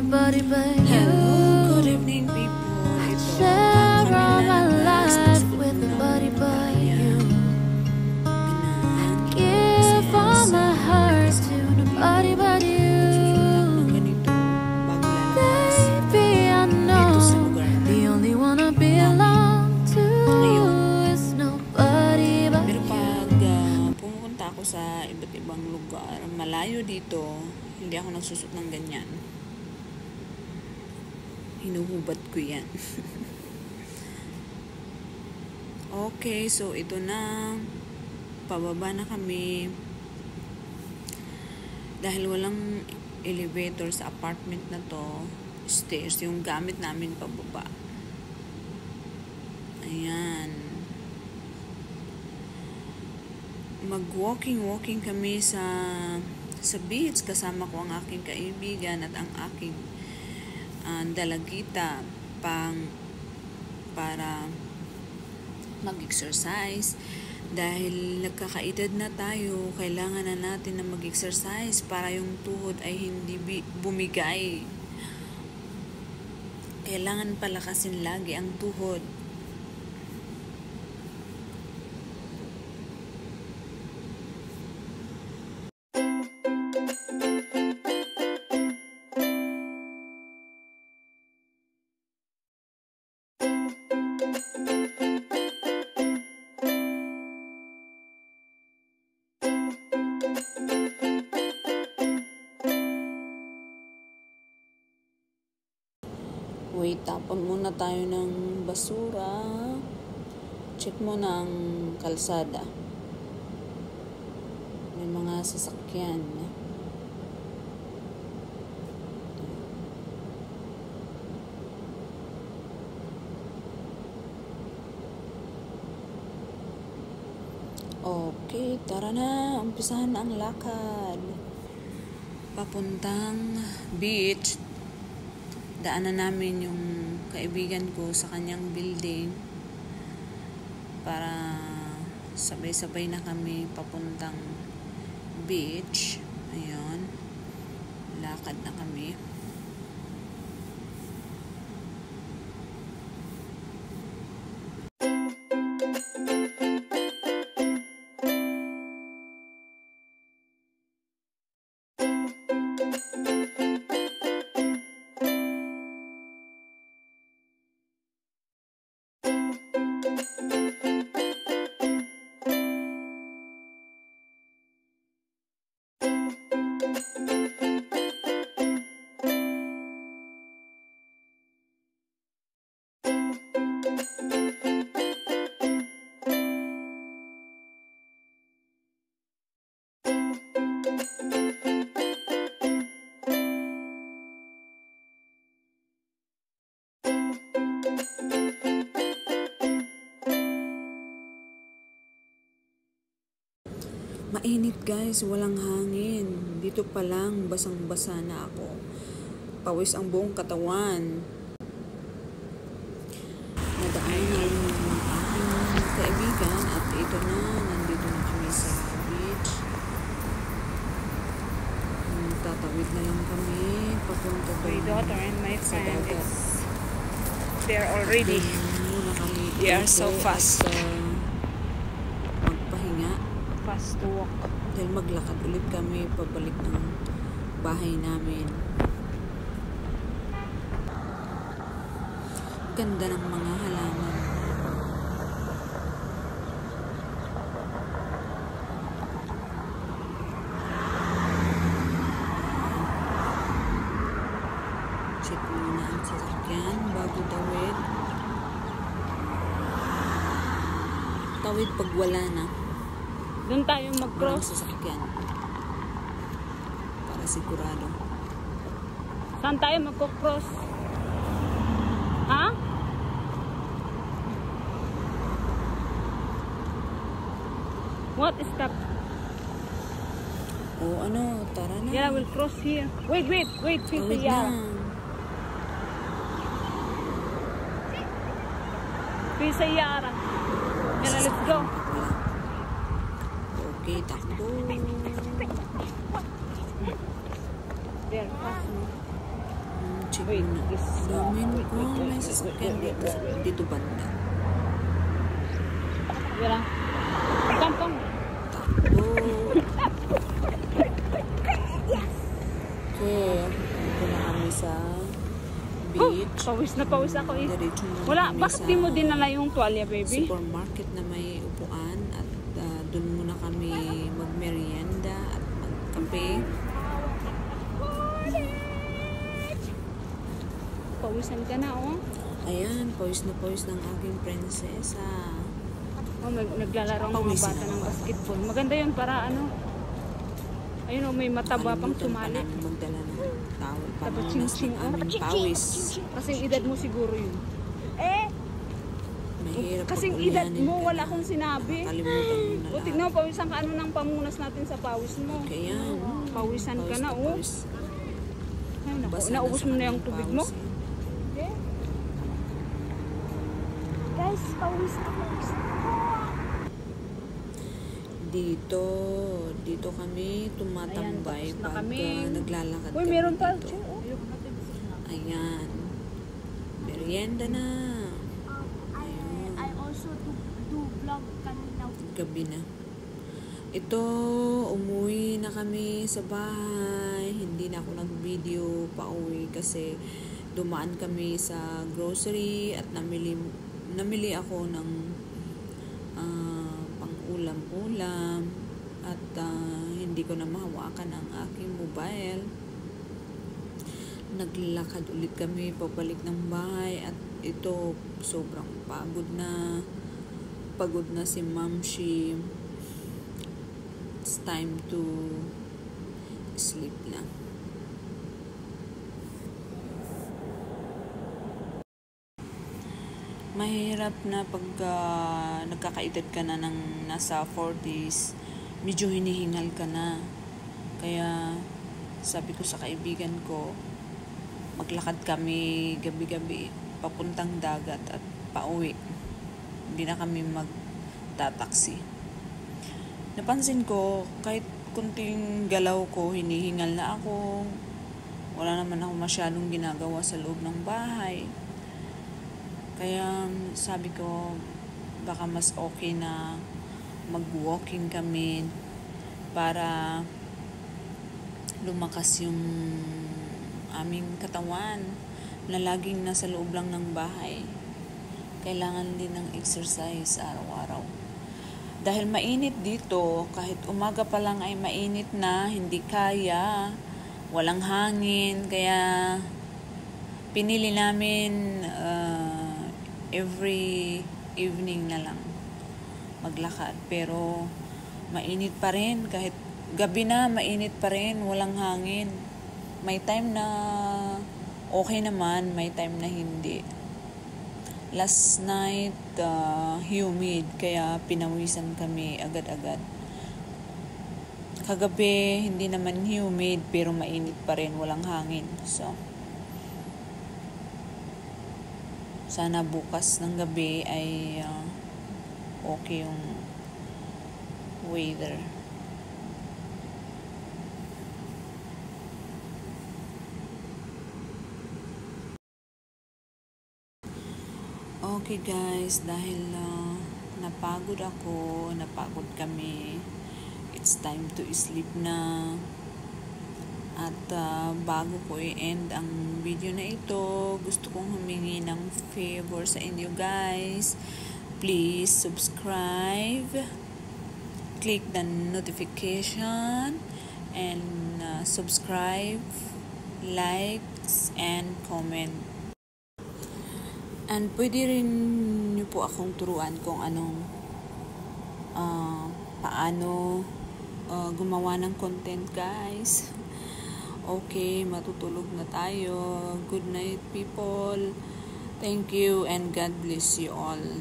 nobody but you. Hello, good evening people. Ito, Share all my last life with nobody but you. Ganaan. Give all my heart to nobody but you. Ng ganito, bago lalabas. Baby, I know Dito sa lugar na. the only one I belong to is nobody but Pero you. pag pumunta ako sa iba't ibang lugar, malayo dito, hindi ako nagsusot ng ganyan. Hinuhubad ko yan. Okay, so ito na. Pababa na kami. Dahil walang elevator sa apartment na to, stairs yung gamit namin pababa. Ayan. Mag-walking kami sa beach. Kasama ko ang aking kaibigan at ang aking dalagita para mag-exercise. Dahil nagkakaedad na tayo, kailangan na natin na mag-exercise para yung tuhod ay hindi bumigay. Kailangan palakasin lagi ang tuhod. Wait, tapon muna tayo ng basura. Check muna ang kalsada. May mga sasakyan. Okay, tara na. Umpisahan na ang lakad. Papuntang beach. Daanan namin yung kaibigan ko sa kanyang building para sabay-sabay na kami papuntang beach. Ayun. Lakad na kami. Mainit guys, walang hangin. Dito pa lang, basang-basa na ako. Pawis ang buong katawan. Nadaanan na yung aking kaibigan at ito na, nandito na kami sa beach. Tatawid na lang kami, papunta doon. My daughter and my sa friend dagat. they're already Muna kami They are dito so fast. at, magpahinga. fast to walk. Dahil maglakad ulit kami pabalik ng bahay namin. Ganda ng mga halaman. Check muna ang sasakyan bago tawid. Tawid pag wala na. Doon tayo Walang mag-cross. sasakyan. Para sigurado. Saan tayo magko-cross? Ha? What is that? O ano, tara na. Yeah, we'll cross here. Wait. Tawid Tita na. Yara. Tita Yara. Yeah, let's go. Okay, takbo. There, fast mo. check Wait, na. this, Namin wait, ko may wait, sasakyan wait, dito. Dito banda. Yan lang. Kampong. Takbo. Okay. Dito na kami sa beach. Pawis na pawis ako eh. Diretso na Wala, kami bakit sa di mo dinala yung tuwalya, baby? supermarket na may upuan at doon muna kami magmerienda at magkape. Pawisan ka na, oh. Ayan, pawis na pawis ng aking prinsesa. Oh, naglalaro ang mga Pawisin bata ako. ng basketball. Maganda yun para ano. Ayun, oh, may mataba pang Nakalimutan pa sumali. namin magdala ng towel Tapos panunas ching-ching, ng oh. aming pawis. Kasing edad mo siguro yun. Mahirap Kasing pag edad ulyanin mo, ka wala na. akong sinabi. Nakalimutan mo na O, lahat. tignan mo, pawisan ka ano ng pamunas natin sa pawis mo. Kaya yan. Pawisan ka Pawis na, oh. pawis. Ay, naku, Basa naubos sa mo na yung aming tubig mo. pawis, eh. Guys, pawis ako. Dito kami tumatambay Ayan, tapos na pag kami. naglalakad Uy, kami meron pa. dito. Ayan. Merienda na. I also do vlog kanina. Gabi na. Ito, umuwi na kami sa bahay. Hindi na ako nag-video pa uwi kasi dumaan kami sa grocery at namili ako ng pang-ulam-ulam at hindi ko na mahawakan ang aking mobile. Naglakad ulit kami pabalik ng bahay at ito sobrang pagod na si Mamshi. It's time to sleep na. Mahirap na pag nagkakaedad ka na ng nasa 40s, medyo hinihingal ka na. Kaya sabi ko sa kaibigan ko, maglakad kami gabi-gabi papuntang dagat at pauwi. Hindi na kami magtataksi. Napansin ko, kahit kunting galaw ko, hinihingal na ako. Wala naman ako masyadong ginagawa sa loob ng bahay. Kaya sabi ko, baka mas okay na mag-walking kami para lumakas yung aming katawan na laging nasa loob lang ng bahay. Kailangan din ng exercise araw-araw. Dahil mainit dito, kahit umaga pa lang ay mainit na, hindi kaya, walang hangin, kaya pinili namin every evening na lang maglakad. Pero mainit pa rin, kahit gabi na mainit pa rin, walang hangin. May time na okay naman, may time na hindi. Last night, humid, kaya pinawisan kami agad-agad. Kagabi, hindi naman humid, pero mainit pa rin, walang hangin. So, sana bukas ng gabi ay okay yung weather. Okay guys, dahil napagod kami, it's time to sleep na. At bago ko i-end ang video na ito, gusto kong humingi ng favor sa inyo guys. Please subscribe, click the notification, and subscribe, likes, and comment. And pwede rin nyo po akong turuan kung paano gumawa ng content guys. Okay, matutulog na tayo. Good night people. Thank you and God bless you all.